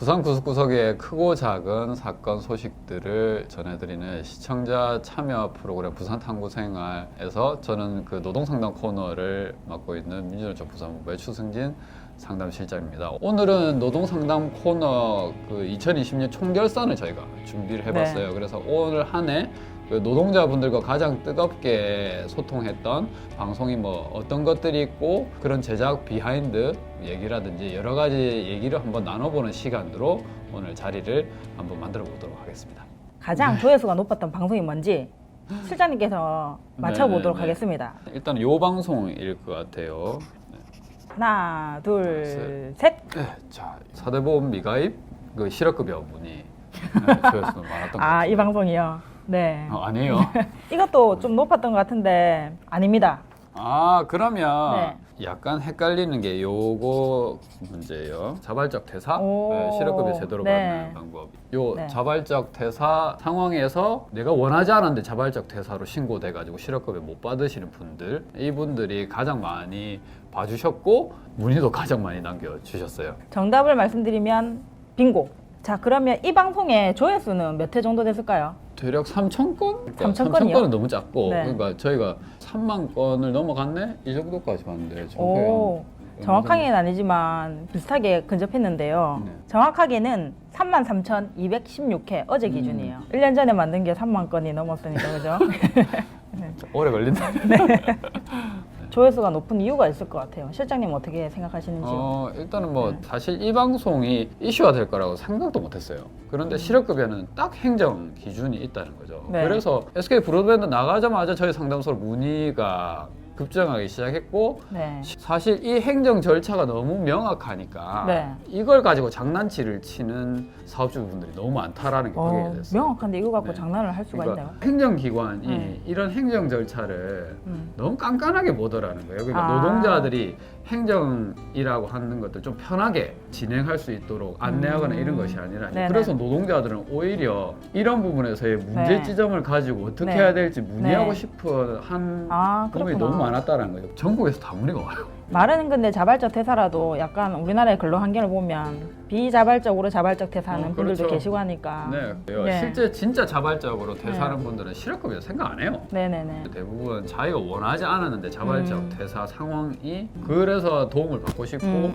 부산 구석구석의 크고 작은 사건 소식들을 전해드리는 시청자 참여 프로그램 부산탐구생활에서 저는 그 노동상담 코너를 맡고 있는 민주노총 부산본부의 추승진 상담실장입니다. 오늘은 노동상담 코너 그 2020년 총결산을 저희가 준비를 해봤어요. 네. 그래서 오늘 한 해 그 노동자분들과 가장 뜨겁게 소통했던 방송이 뭐 어떤 것들이 있고 그런 제작 비하인드 얘기라든지 여러 가지 얘기를 한번 나눠보는 시간으로 오늘 자리를 한번 만들어 보도록 하겠습니다. 가장 조회수가 높았던 방송이 뭔지 실장님께서 맞춰보도록 네네네. 하겠습니다. 일단 요 방송일 것 같아요. 하나, 둘, 셋. 네, 자, 사대보험 미가입 그 실업급여 문의 조회수 많았던 것 같아요. 이 방송이요. 네. 아니에요. 이것도 좀 높았던 것 같은데 아닙니다. 아, 그러면 네. 약간 헷갈리는 게 요거 문제예요. 자발적 퇴사, 오. 네, 실업급여 제도로 네. 받는 방법. 요 네. 자발적 퇴사 상황에서 내가 원하지 않았는데 자발적 퇴사로 신고돼가지고 실업급여 못 받으시는 분들, 이분들이 가장 많이 봐주셨고 문의도 가장 많이 남겨주셨어요. 정답을 말씀드리면 빙고. 자, 그러면 이 방송의 조회수는 몇 회 정도 됐을까요? 대략 3,000건? 3,000건이요? 3,000건은 너무 작고 네. 그러니까 저희가 3만 건을 넘어갔네? 이 정도까지 봤는데 오, 정확하게는 아니지만 비슷하게 근접했는데요. 네. 정확하게는 33,216회 어제 기준이에요. 1년 전에 만든 게 3만 건이 넘었으니까 그죠? 오래 걸린다. 조회수가 높은 이유가 있을 것 같아요. 실장님 어떻게 생각하시는지. 일단은 뭐 네. 사실 이 방송이 이슈화 될 거라고 생각도 못했어요. 그런데 실업급여는 딱 행정 기준이 있다는 거죠. 네. 그래서 SK 브로드밴드 나가자마자 저희 상담소로 문의가 급증하기 시작했고 네. 사실 이 행정 절차가 너무 명확하니까 네. 이걸 가지고 장난치를 치는 사업주분들이 너무 많다라는 게 확인이 됐어요. 명확한데 이거 갖고 네. 장난을 할 수가 있나요? 행정기관이 이런 행정 절차를 너무 깐깐하게 보더라는 거예요. 그러니까 아. 노동자들이 행정이라고 하는 것들 좀 편하게 진행할 수 있도록 안내하거나 이런 것이 아니라 네네. 그래서 노동자들은 오히려 이런 부분에서의 문제 네. 지점을 가지고 어떻게 네. 해야 될지 문의하고 네. 싶어 한 부분이 그렇구나. 너무 많았다는 거예요. 전국에서 다 문의가 와요. 말은 근데 자발적 퇴사라도 약간 우리나라의 근로 환경을 보면 비자발적으로 자발적 퇴사하는 분들도 그렇죠. 계시고 하니까. 네. 네. 실제 진짜 자발적으로 퇴사하는 분들은 실업급여 생각 안 해요. 네네네. 대부분 자기가 원하지 않았는데 자발적 퇴사 상황이 그래서 도움을 받고 싶고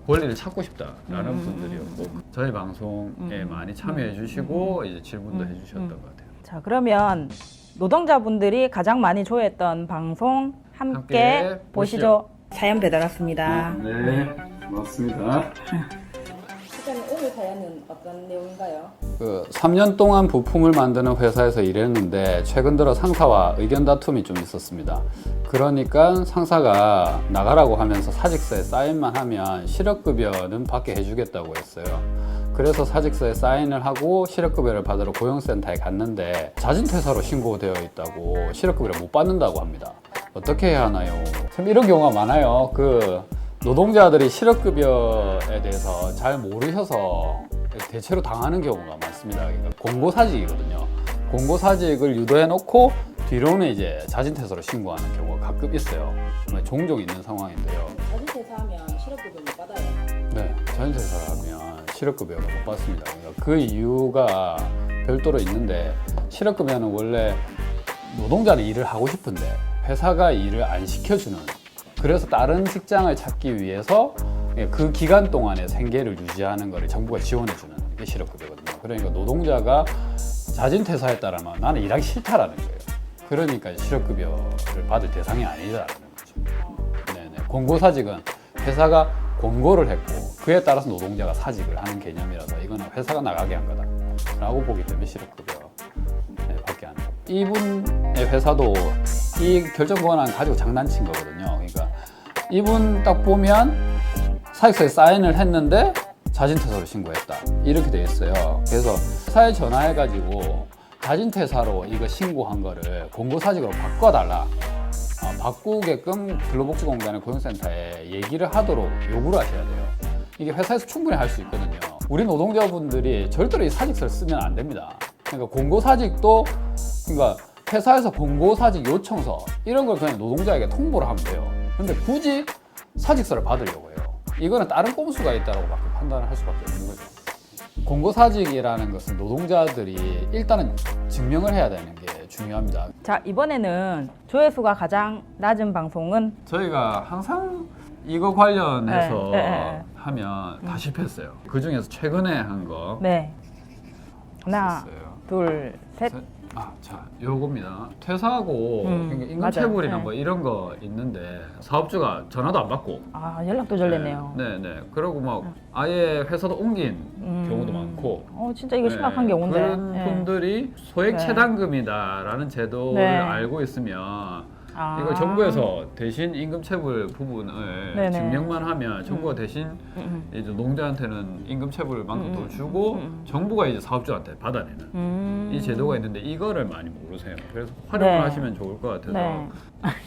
권리를 찾고 싶다라는 분들이었고 저희 방송에 많이 참여해 주시고 이제 질문도 해주셨던 것 같아요. 자, 그러면 노동자분들이 가장 많이 조회했던 방송 함께 보시죠. 사연 배달 왔습니다. 네, 고맙습니다. 실장님 오늘 사연은 어떤 내용인가요? 그 3년 동안 부품을 만드는 회사에서 일했는데 최근 들어 상사와 의견 다툼이 좀 있었습니다. 그러니까 상사가 나가라고 하면서 사직서에 사인만 하면 실업급여는 받게 해주겠다고 했어요. 그래서 사직서에 사인을 하고 실업급여를 받으러 고용센터에 갔는데 자진퇴사로 신고되어 있다고 실업급여를 못 받는다고 합니다. 어떻게 해야 하나요? 참 이런 경우가 많아요. 그 노동자들이 실업급여에 대해서 잘 모르셔서 대체로 당하는 경우가 많습니다. 그러니까 공고사직이거든요. 공고사직을 유도해 놓고 뒤로는 이제 자진퇴사로 신고하는 경우가 가끔 있어요. 종종 있는 상황인데요. 자진퇴사하면 실업급여 못 받아요. 네, 자진퇴사를 하면 실업급여를 못 받습니다. 그러니까 그 이유가 별도로 있는데 실업급여는 원래 노동자는 일을 하고 싶은데 회사가 일을 안 시켜주는 그래서 다른 직장을 찾기 위해서 그 기간 동안에 생계를 유지하는 것을 정부가 지원해주는 게 실업급여거든요. 그러니까 노동자가 자진퇴사했다라면 나는 일하기 싫다라는 거예요. 그러니까 실업급여를 받을 대상이 아니다라는 거죠. 네네. 공고사직은 회사가 공고를 했고 그에 따라서 노동자가 사직을 하는 개념이라서 이거는 회사가 나가게 한 거다라고 보기 때문에 실업급여 받게 하는 거예요. 이분의 회사도 이 결정 권한 가지고 장난친 거거든요. 그러니까 이분 딱 보면 사직서에 사인을 했는데 자진퇴사로 신고했다 이렇게 돼 있어요. 그래서 회사에 전화해가지고 자진퇴사로 이거 신고한 거를 공고사직으로 바꿔달라 바꾸게끔 근로복지공단의 고용센터에 얘기를 하도록 요구를 하셔야 돼요. 이게 회사에서 충분히 할 수 있거든요. 우리 노동자분들이 절대로 이 사직서를 쓰면 안 됩니다. 그러니까 공고사직도 그러니까 회사에서 공고사직 요청서 이런 걸 그냥 노동자에게 통보를 하면 돼요. 근데 굳이 사직서를 받으려고 해요. 이거는 다른 꼼수가 있다고 판단을 할 수밖에 없는 거죠. 공고사직이라는 것을 노동자들이 일단은 증명을 해야 되는 게 중요합니다. 자, 이번에는 조회수가 가장 낮은 방송은 저희가 항상 이거 관련해서 네. 하면 다 실패했어요. 그 중에서 최근에 한 거. 네. 하나, 있었어요. 둘, 셋. 자, 요겁니다. 퇴사하고 그러니까 임금체불이나 맞아요. 뭐 이런 거 있는데 사업주가 전화도 안 받고. 아, 연락도 절레네요. 네. 그리고 막 아예 회사도 옮긴 경우도 많고. 진짜 이거 심각한 경우인데. 그런 네. 분들이 소액 네. 체당금이다라는 제도를 네. 알고 있으면 이걸 아. 정부에서 대신 임금체불 부분을 네네. 증명만 하면 정부가 대신 이제 농자한테는 임금체불만큼 더 주고 정부가 이제 사업주한테 받아내는 이 제도가 있는데 이거를 많이 모르세요. 그래서 활용을 네. 하시면 좋을 것 같아서 네.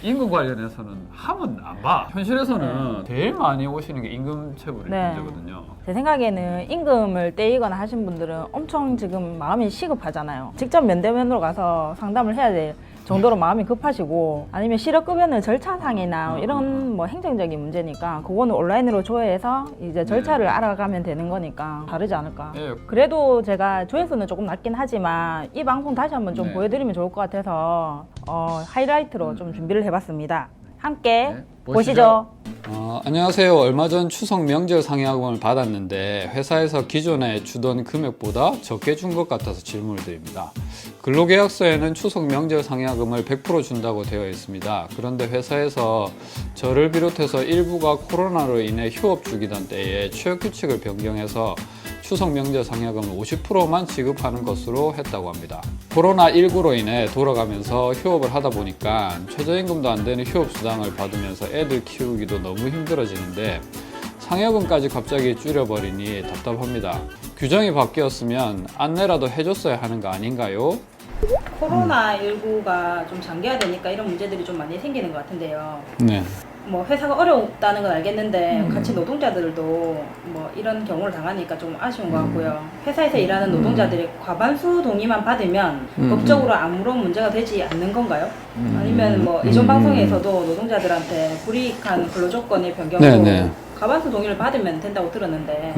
임금 관련해서는 하면 안 봐. 현실에서는 제일 많이 오시는 게 임금체불이 네. 문제거든요. 제 생각에는 임금을 떼이거나 하신 분들은 엄청 지금 마음이 시급하잖아요. 직접 면대면으로 가서 상담을 해야 될 정도로 마음이 급하시고 아니면 실업급여는 절차상이나 이런 뭐 행정적인 문제니까 그거는 온라인으로 조회해서 이제 절차를 알아가면 되는 거니까 다르지 않을까. 예. 그래도 제가 조회수는 조금 낮긴 하지만 이 방송 다시 한번 좀 네. 보여드리면 좋을 것 같아서 하이라이트로 좀 준비를 해봤습니다. 함께 네, 보시죠. 안녕하세요. 얼마 전 추석 명절 상여금을 받았는데 회사에서 기존에 주던 금액보다 적게 준 것 같아서 질문을 드립니다. 근로계약서에는 추석 명절 상여금을 100% 준다고 되어 있습니다. 그런데 회사에서 저를 비롯해서 일부가 코로나로 인해 휴업 중이던 때에 취업 규칙을 변경해서 추석 명절 상여금을 50%만 지급하는 것으로 했다고 합니다. 코로나19로 인해 돌아가면서 휴업을 하다 보니까 최저임금도 안 되는 휴업수당을 받으면서 애들 키우기도 너무 힘들어지는데 상여금까지 갑자기 줄여버리니 답답합니다. 규정이 바뀌었으면 안내라도 해줬어야 하는 거 아닌가요? 코로나19가 좀 장기화되니까 이런 문제들이 좀 많이 생기는 것 같은데요. 네. 뭐 회사가 어렵다는 건 알겠는데 같이 노동자들도 뭐 이런 경우를 당하니까 좀 아쉬운 것 같고요. 회사에서 일하는 노동자들이 과반수 동의만 받으면 법적으로 아무런 문제가 되지 않는 건가요? 아니면 뭐 이전 방송에서도 노동자들한테 불이익한 근로조건의 변경도 네네. 과반수 동의를 받으면 된다고 들었는데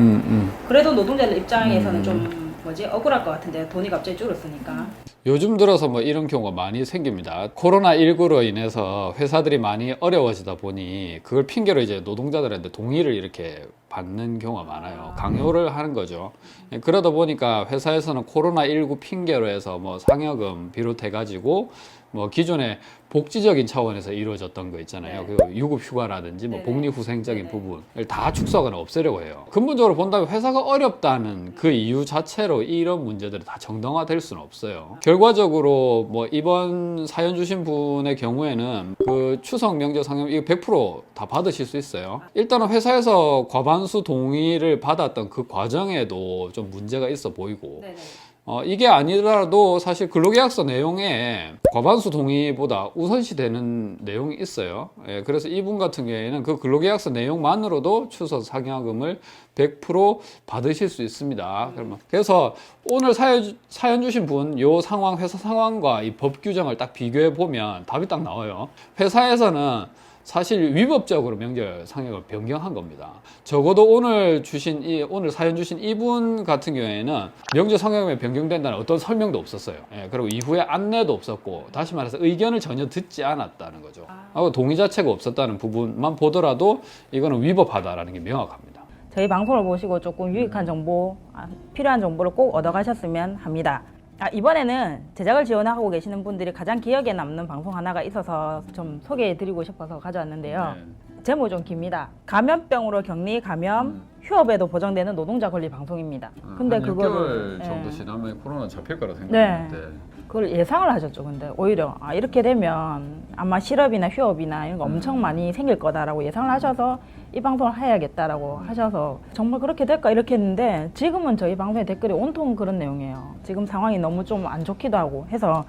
그래도 노동자들 입장에서는 좀 억울할 것 같은데 돈이 갑자기 줄었으니까. 요즘 들어서 뭐 이런 경우가 많이 생깁니다. 코로나19로 인해서 회사들이 많이 어려워지다 보니 그걸 핑계로 이제 노동자들한테 동의를 이렇게 받는 경우가 많아요. 강요를 하는 거죠. 그러다 보니까 회사에서는 코로나19 핑계로 해서 뭐 상여금 비롯해가지고 뭐 기존에 복지적인 차원에서 이루어졌던 거 있잖아요. 그 유급휴가라든지 뭐 복리후생적인 부분을 다 축소하거나 없애려고 해요. 근본적으로 본다면 회사가 어렵다는 그 이유 자체로 이런 문제들이 다 정당화될 수는 없어요. 결과적으로 뭐 이번 사연 주신 분의 경우에는 그 추석 명절 상여금 이거 100% 다 받으실 수 있어요. 일단은 회사에서 과반수 동의를 받았던 그 과정에도 좀 문제가 있어 보이고 이게 아니더라도 사실 근로계약서 내용에 과반수 동의보다 우선시 되는 내용이 있어요. 그래서 이분 같은 경우에는 그 근로계약서 내용만으로도 추석 상여금을 100% 받으실 수 있습니다. 그래서 오늘 사연 주신 분 요 상황, 회사 상황과 이 법 규정을 딱 비교해 보면 답이 딱 나와요. 회사에서는 사실 위법적으로 명절 상여금을 변경한 겁니다. 적어도 오늘 사연 주신 이분 같은 경우에는 명절 상여금이 변경된다는 어떤 설명도 없었어요. 그리고 이후에 안내도 없었고, 다시 말해서 의견을 전혀 듣지 않았다는 거죠. 하고 동의 자체가 없었다는 부분만 보더라도 이거는 위법하다라는 게 명확합니다. 저희 방송을 보시고 조금 유익한 정보, 필요한 정보를 꼭 얻어가셨으면 합니다. 이번에는 제작을 지원하고 계시는 분들이 가장 기억에 남는 방송 하나가 있어서 좀 소개해드리고 싶어서 가져왔는데요. 제목이 좀 깁니다. 감염병으로 격리 감염, 휴업에도 보장되는 노동자 권리 방송입니다. 근데 한 그거를 6개월 정도 지나면 코로나 잡힐 거라 생각했는데 그걸 예상을 하셨죠. 근데 오히려 이렇게 되면 아마 실업이나 휴업이나 이런 거 엄청 많이 생길 거다라고 예상을 하셔서 이 방송을 해야겠다라고 하셔서 정말 그렇게 될까 이렇게 했는데 지금은 저희 방송의 댓글이 온통 그런 내용이에요. 지금 상황이 너무 좀 안 좋기도 하고 해서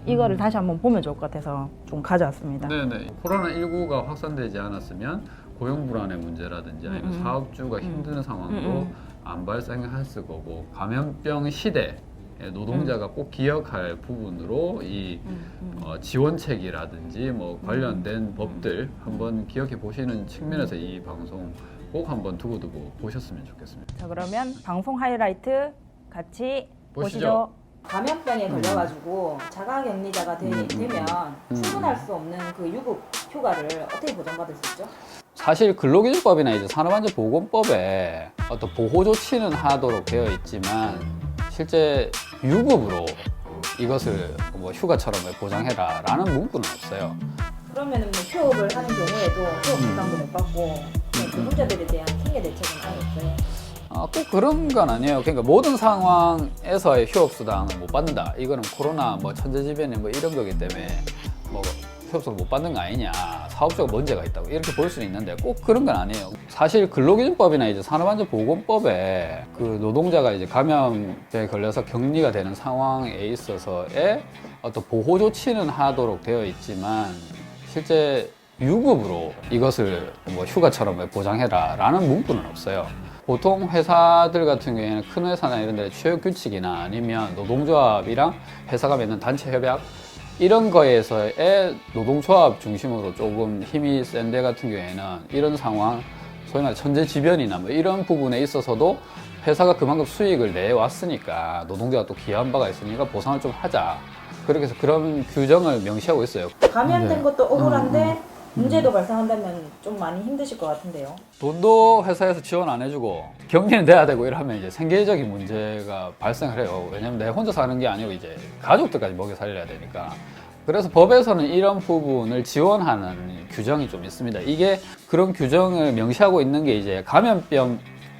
이거를 다시 한번 보면 좋을 것 같아서 좀 가져왔습니다. 네네. 코로나19가 확산되지 않았으면 고용 불안의 문제라든지 아니면 사업주가 힘든 상황도 안 발생했을 거고, 감염병 시대 노동자가 꼭 기억할 부분으로 이 지원책이라든지 뭐 관련된 법들 한번 기억해 보시는 측면에서 이 방송 꼭 한번 두고두고 보셨으면 좋겠습니다. 자, 그러면 방송 하이라이트 같이 보시죠. 보시죠. 감염병에 걸려가지고 자가격리자가 되면 출근할 수 없는 그 유급 휴가를 어떻게 보장받을 수 있죠? 사실 근로기준법이나 이제 산업안전보건법에 어떤 보호 조치는 하도록 되어 있지만 실제 유급으로 이것을 뭐 휴가처럼 보장해라라는 문구는 없어요. 그러면은 뭐 휴업을 하는 경우에도 휴업 부담도 못 받고 그 혼자들에 대한 생계 대책은 아예 없어요. 꼭 그런 건 아니에요. 그러니까 모든 상황에서의 휴업수당을 못 받는다. 이거는 코로나 뭐 천재지변이 뭐 이런 거기 때문에 뭐 휴업수당 못 받는 거 아니냐, 사업적으로 문제가 있다고 이렇게 볼 수는 있는데 꼭 그런 건 아니에요. 사실 근로기준법이나 이제 산업안전보건법에 그 노동자가 이제 감염에 걸려서 격리가 되는 상황에 있어서의 어떤 보호 조치는 하도록 되어 있지만 실제 유급으로 이것을 뭐 휴가처럼 보장해라라는 문구는 없어요. 보통 회사들 같은 경우에는 큰 회사나 이런 데 취업 규칙이나 아니면 노동조합이랑 회사가 맺는 단체 협약 이런 거에서의 노동조합 중심으로 조금 힘이 센 데 같은 경우에는 이런 상황, 소위 말해 천재지변이나 뭐 이런 부분에 있어서도 회사가 그만큼 수익을 내왔으니까 노동자가 또 기여한 바가 있으니까 보상을 좀 하자. 그렇게 해서 그런 규정을 명시하고 있어요. 감염된 것도 억울한데 문제도 발생한다면 좀 많이 힘드실 것 같은데요. 돈도 회사에서 지원 안 해주고 격리는 돼야 되고 이러면 이제 생계적인 문제가 발생을 해요. 왜냐면 내 혼자 사는 게 아니고 이제 가족들까지 먹여 살려야 되니까. 그래서 법에서는 이런 부분을 지원하는 규정이 좀 있습니다. 이게 그런 규정을 명시하고 있는 게 이제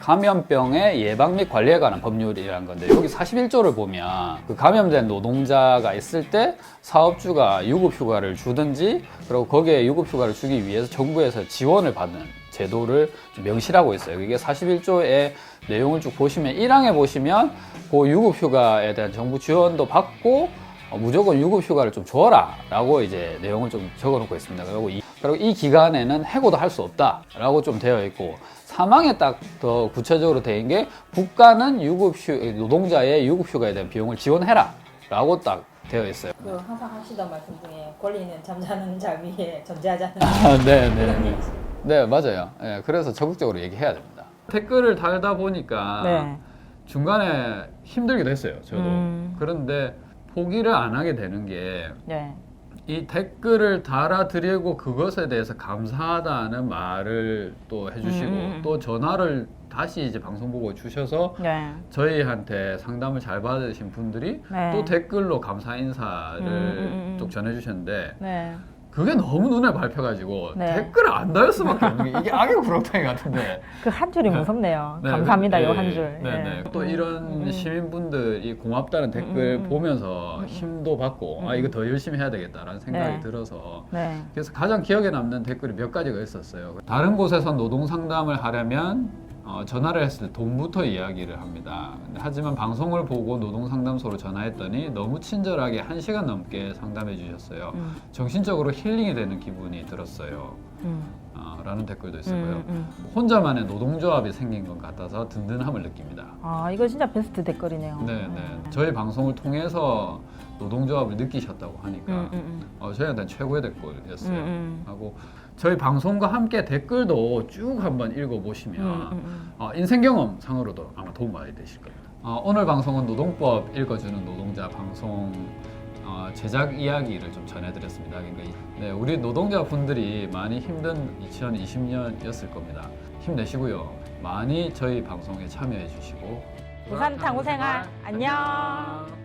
감염병의 예방 및 관리에 관한 법률이라는 건데 여기 41조를 보면 그 감염된 노동자가 있을 때 사업주가 유급휴가를 주든지 그리고 거기에 유급휴가를 주기 위해서 정부에서 지원을 받는 제도를 좀 명시하고 있어요. 이게 41조의 내용을 쭉 보시면 1항에 보시면 그 유급휴가에 대한 정부 지원도 받고 무조건 유급휴가를 좀 줘라 라고 이제 내용을 좀 적어 놓고 있습니다. 그리고 이 기간에는 해고도 할 수 없다 라고 좀 되어 있고 사망에 딱 더 구체적으로 되어 있는 게 국가는 노동자의 유급휴가에 대한 비용을 지원해라 라고 딱 되어 있어요. 그 항상 하시던 말씀 중에 권리는 잠자는 자 위에 존재하자는 네, 맞아요. 네, 그래서 적극적으로 얘기해야 됩니다. 댓글을 달다 보니까 네. 중간에 힘들기도 했어요. 저도. 그런데 포기를 안 하게 되는 게 네. 이 댓글을 달아드리고 그것에 대해서 감사하다는 말을 또 해주시고 또 전화를 다시 이제 방송 보고 주셔서 네. 저희한테 상담을 잘 받으신 분들이 네. 또 댓글로 감사 인사를 쭉 전해주셨는데 네. 그게 너무 눈에 밟혀가지고 네. 댓글을 안 달 수밖에 없는 게 이게 악의 구렁텅이 같은데 그 한 줄이 무섭네요. 네, 감사합니다. 네, 요 한 줄. 네, 네. 또 이런 시민분들이 고맙다는 댓글 보면서 힘도 받고 아 이거 더 열심히 해야 되겠다라는 생각이 네. 들어서 네. 그래서 가장 기억에 남는 댓글이 몇 가지가 있었어요. 다른 곳에서 노동 상담을 하려면 전화를 했을 때 돈부터 이야기를 합니다. 하지만 방송을 보고 노동상담소로 전화했더니 너무 친절하게 1시간 넘게 상담해 주셨어요. 정신적으로 힐링이 되는 기분이 들었어요. 라는 댓글도 있었고요. 혼자만의 노동조합이 생긴 것 같아서 든든함을 느낍니다. 아, 이거 진짜 베스트 댓글이네요. 네. 저희 방송을 통해서 노동조합을 느끼셨다고 하니까 저희한테는 최고의 댓글이었어요. 하고 저희 방송과 함께 댓글도 쭉 한번 읽어보시면 인생 경험 상으로도 아마 도움 많이 되실 겁니다. 오늘 방송은 노동법 읽어주는 노동자 방송 제작 이야기를 좀 전해드렸습니다. 그러니까 네, 우리 노동자분들이 많이 힘든 2020년이었을 겁니다. 힘내시고요. 많이 저희 방송에 참여해 주시고 부산 탕후생활 안녕.